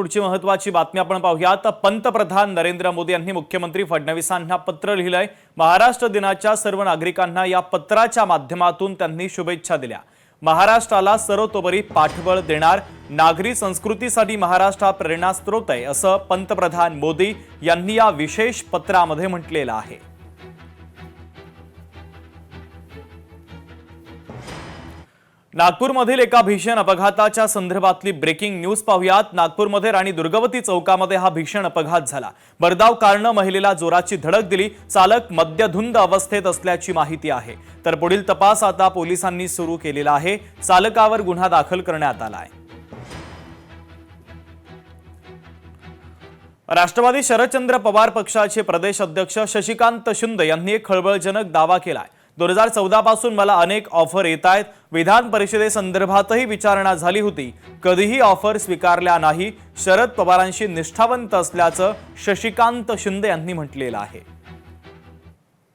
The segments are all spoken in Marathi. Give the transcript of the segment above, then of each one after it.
पुढची महत्त्वाची बातमी आपण पाहूयात। पंतप्रधान नरेंद्र मोदी यांनी मुख्यमंत्री फडणवीसांना पत्र लिहिलंय। महाराष्ट्र दिनाच्या सर्व नागरिकांना या पत्राच्या माध्यमातून त्यांनी शुभेच्छा दिल्या। महाराष्ट्राला सर्वतोपरी पाठबळ देणार, नागरी संस्कृतीसाठी महाराष्ट्र हा प्रेरणास्त्रोत आहे असं पंतप्रधान मोदी यांनी या विशेष पत्रामध्ये म्हटलेलं आहे। नागपूरमधील एका भीषण अपघाताच्या संदर्भातली ब्रेकिंग न्यूज पाहूयात। नागपूरमध्ये राणी दुर्गावती चौकामध्ये हा भीषण अपघात झाला। भरधाव कारनं महिलेला जोराची धडक दिली। चालक मद्यधुंद अवस्थेत असल्याची माहिती आहे, तर पुढील तपास आता पोलिसांनी सुरू केलेला आहे। चालकावर गुन्हा दाखल करण्यात आला आहे। राष्ट्रवादी शरदचंद्र पवार पक्षाचे प्रदेश अध्यक्ष शशिकांत शिंदे यांनी एक खळबळजनक दावा केलाय। 2014 पासून मला अनेक ऑफर येत आहेत। विधान परिषदेसंदर्भातही विचारणा झाली होती, कधीही ऑफर स्वीकारल्या नाही। शरद पवारांशी निष्ठावंत असल्याचं शशिकांत शिंदे यांनी म्हटलेलं आहे।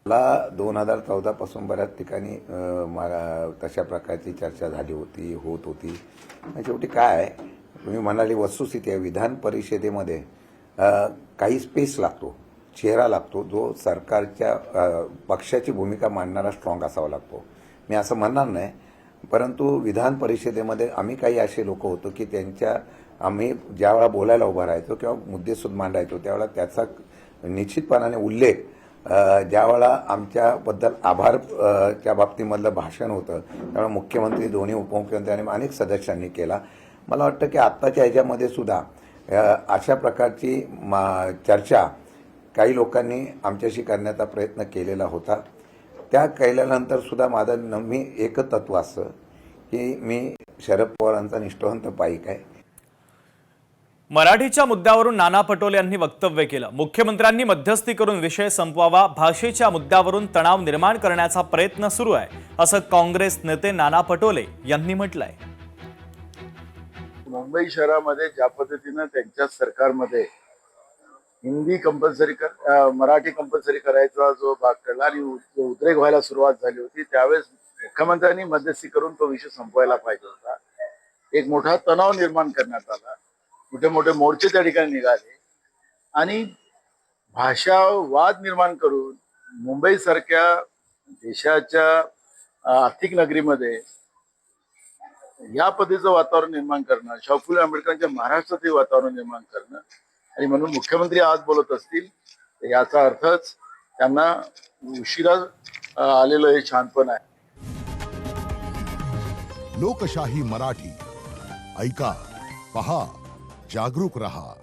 मला 2014 पासून बऱ्याच ठिकाणी तशा प्रकारची चर्चा झाली होती, होत होती। शेवटी काय आहे, तुम्ही म्हणाली वस्तुस्थिती आहे, विधान परिषदेमध्ये काही स्पेस लागतो, चेहरा लागतो, जो सरकारच्या पक्षाची भूमिका मांडणारा स्ट्रॉंग असावा लागतो। मी असं म्हणणार नाही, परंतु विधान परिषदेमध्ये आम्ही काही असे लोक होतो की आम्ही ज्यावेळा बोलायला उभा राहायचो किंवा मुद्देसूद मांडायचो त्यावेळा त्याचा निश्चितपणाने उल्लेख ज्यावेळा आमच्याबद्दल आभारच्या बाबतीमधलं भाषण होतं त्यावेळा मुख्यमंत्री, दोन्ही उपमुख्यमंत्री आणि अनेक सदस्यांनी केला। मला वाटतं की आत्ताच्या ह्याच्यामध्ये सुद्धा अशा प्रकारची चर्चा काही लोकांनी आमच्याशी करण्याचा प्रयत्न केलेला होता। त्या केल्यानंतर सुद्धा माझं नेहमी एकच तत्व असतं की मी शरद पवारांचा निष्ठावंत पाईक आहे। मराठीच्या मुद्द्यावरून नाना पटोले यांनी वक्तव्य केलं। मुख्यमंत्र्यांनी मध्यस्थी करून विषय संपवावा, भाषेच्या मुद्द्यावरून तणाव निर्माण करण्याचा प्रयत्न सुरू आहे असं काँग्रेस नेते नाना पटोले यांनी म्हटलंय। मुंबई शहरामध्ये ज्या पद्धतीने त्यांच्या सरकारमध्ये हिंदी कंपल्सरी मराठी कंपल्सरी करायचा जो भाग केला आणि उद्रेक व्हायला सुरुवात झाली होती, त्यावेळेस मुख्यमंत्र्यांनी मध्यस्थी करून तो विषय संपवायला पाहिजे होता। एक मोठा तणाव निर्माण करण्यात आला, मोठे मोठे मोर्चे त्या ठिकाणी निघाले आणि भाषावाद निर्माण करून मुंबई सारख्या देशाच्या आर्थिक नगरीमध्ये या पद्धतीचं वातावरण निर्माण करणं, शाहू फुले आंबेडकरांच्या महाराष्ट्रातील वातावरण निर्माण करणं आणि म्हणून मुख्यमंत्री आज बोलत असतील तर याचा अर्थच त्यांना उशिरा आलेलं हे छानपण आहे। लोकशाही मराठी ऐका, पहा, जागरूक रहा।